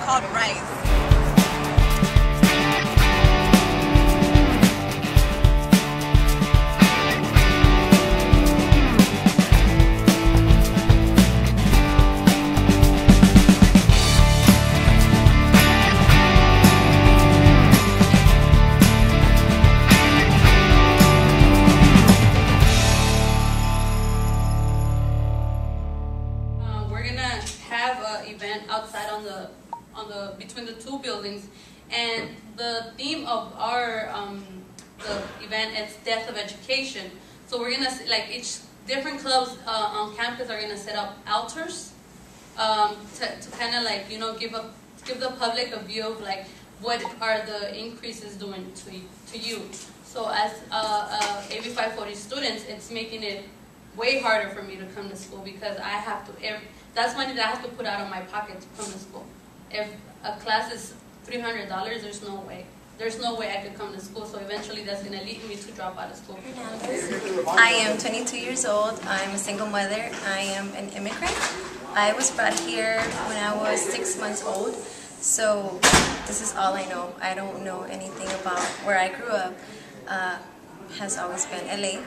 called rice. Event outside on the between the two buildings, and the theme of our the event is death of education. So we're gonna, like, each different clubs on campus are gonna set up altars to kind of, like, you know, give the public a view of, like, what are the increases doing to you. So as AB 540 students, it's making it way harder for me to come to school, because I have to, that's money that I have to put out of my pocket to come to school. If a class is $300, there's no way. There's no way I could come to school, so eventually that's going to lead me to drop out of school. I am 22 years old. I'm a single mother. I am an immigrant. I was brought here when I was 6 months old, so this is all I know. I don't know anything about where I grew up. Has always been LA.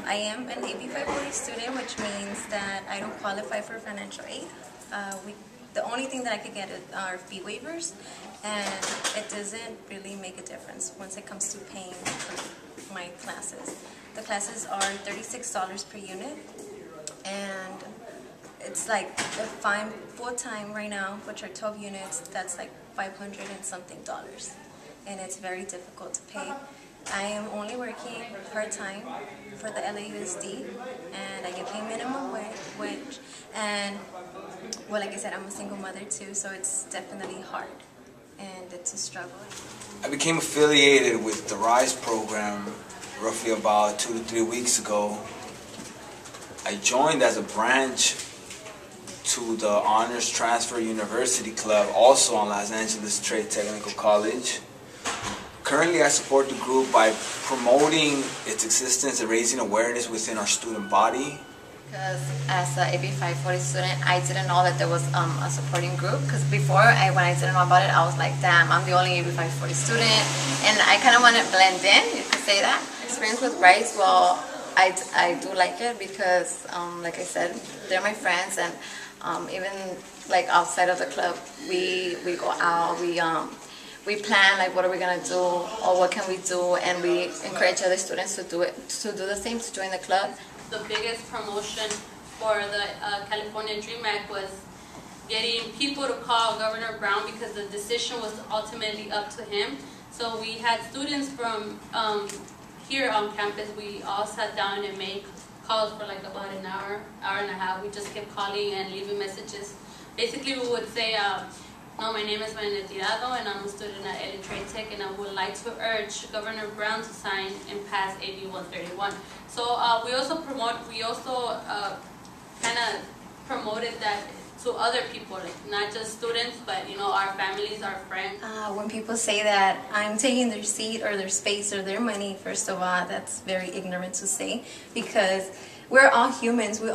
I am an AB 540 student, which means that I don't qualify for financial aid. The only thing that I could get are fee waivers, and it doesn't really make a difference once it comes to paying for my classes. The classes are $36 per unit, and it's like, if I'm full-time right now, which are 12 units, that's like $500 and something, and it's very difficult to pay. I am only working part-time for the LASGS, and I get paid minimum wage, and, well, like I said, I'm a single mother too, so it's definitely hard, and it's a struggle. I became affiliated with the RISE program roughly about 2 to 3 weeks ago. I joined as a branch to the Honors Transfer University Club, also on Los Angeles Trade Technical College. Currently, I support the group by promoting its existence and raising awareness within our student body. Because as an AB 540 student, I didn't know that there was a supporting group. Because before, when I didn't know about it, I was like, damn, I'm the only AB 540 student. And I kind of want to blend in, you could say that. Experience with RISE, well, I do like it because, like I said, they're my friends. And even like outside of the club, we go out, we plan, like, what are we gonna do, or what can we do, and we encourage other students to do the same, to join the club. The biggest promotion for the California Dream Act was getting people to call Governor Brown, because the decision was ultimately up to him. So we had students from here on campus. We all sat down and made calls for like about an hour and a half. We just kept calling and leaving messages. Basically, we would say, no, my name is Manuel Tirado, and I'm a student at LA Trade Tech, and I would like to urge Governor Brown to sign and pass AB 131. So we also kind of promoted that to other people, like not just students, but, you know, our families, our friends. When people say that I'm taking their seat or their space or their money, first of all, that's very ignorant to say, because we're all humans. We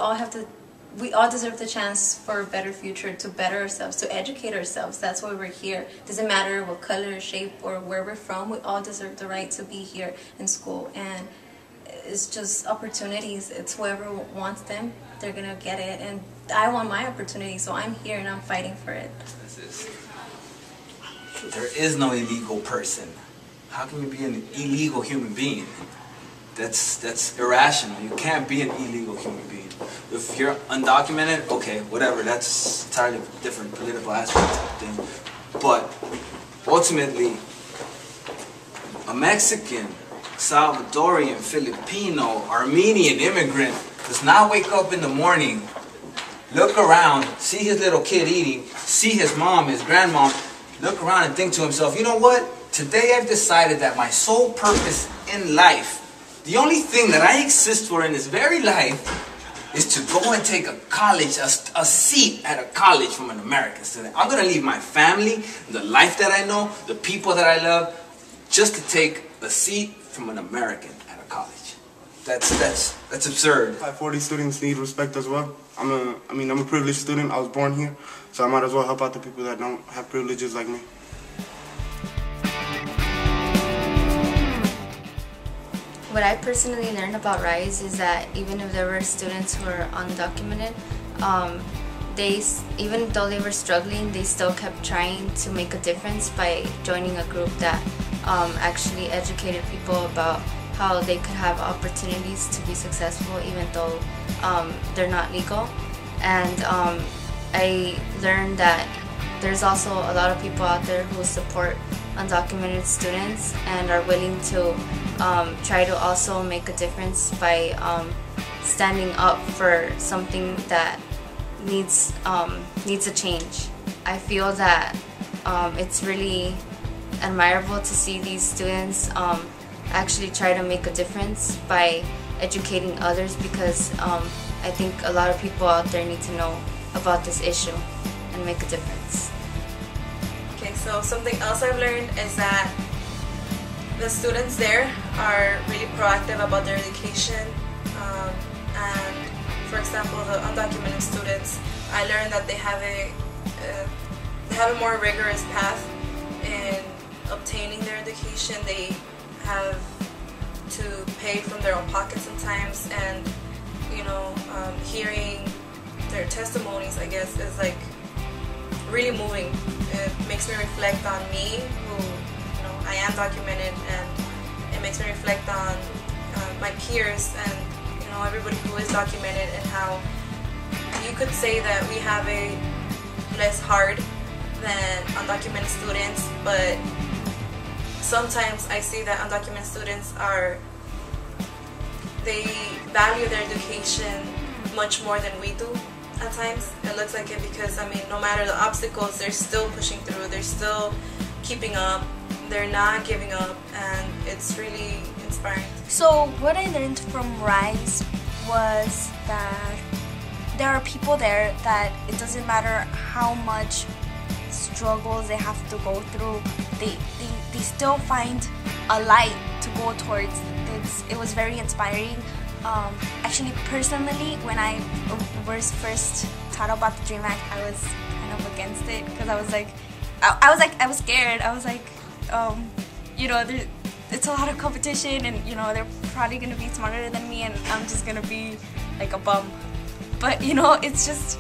all deserve the chance for a better future, to better ourselves, to educate ourselves. That's why we're here. Doesn't matter what color, shape, or where we're from. We all deserve the right to be here in school. And it's just opportunities. It's whoever wants them, they're going to get it. And I want my opportunity, so I'm here and I'm fighting for it. There is no illegal person. How can you be an illegal human being? That's irrational. You can't be an illegal human being. If you're undocumented, okay, whatever, that's entirely different political aspect of the thing. But ultimately, a Mexican, Salvadorian, Filipino, Armenian immigrant does not wake up in the morning, look around, see his little kid eating, see his mom, his grandmom, look around and think to himself, you know what? Today I've decided that my sole purpose in life, the only thing that I exist for in this very life, is to go and take a seat at a college from an American student. I'm going to leave my family, the life that I know, the people that I love, just to take a seat from an American at a college. That's absurd. 540 students need respect as well. I'm a privileged student. I was born here, so I might as well help out the people that don't have privileges like me. What I personally learned about RISE is that even if there were students who were undocumented, even though they were struggling, they still kept trying to make a difference by joining a group that actually educated people about how they could have opportunities to be successful even though they're not legal. And I learned that there's also a lot of people out there who support undocumented students and are willing to try to also make a difference by standing up for something that needs a change. I feel that it's really admirable to see these students actually try to make a difference by educating others, because I think a lot of people out there need to know about this issue and make a difference. Okay, so something else I've learned is that the students there are really proactive about their education, and for example, the undocumented students, I learned that they have a more rigorous path in obtaining their education. They have to pay from their own pocket sometimes, and hearing their testimonies, I guess, is like really moving. It makes me reflect on me, who I am documented, and it makes me reflect on my peers and everybody who is documented, and how you could say that we have a less hard than undocumented students, but sometimes I see that undocumented students they value their education much more than we do at times. It looks like it because, no matter the obstacles, they're still pushing through, they're still keeping up, they're not giving up, and it's really inspiring. So what I learned from RISE was that there are people there that it doesn't matter how much struggles they have to go through, they still find a light to go towards. It was very inspiring. Actually, personally, when I was first taught about the DREAM Act, I was kind of against it, because I was scared. I was like, it's a lot of competition, and they're probably gonna be smarter than me, and I'm just gonna be like a bum. But it's just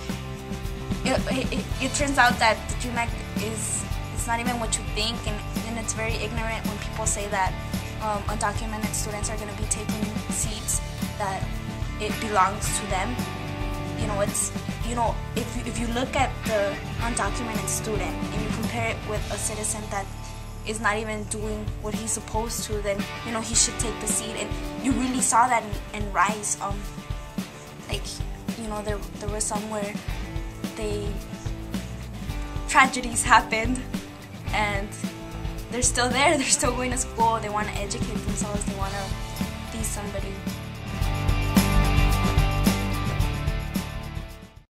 it turns out that the DREAM Act it's not even what you think, and it's very ignorant when people say that undocumented students are going to be taking seats that it belongs to them. If you look at the undocumented student and you compare it with a citizen that is not even doing what he's supposed to, then he should take the seat. And you really saw that in RISE. There was some where tragedies happened, and they're still there. They're still going to school. They want to educate themselves. They want to be somebody.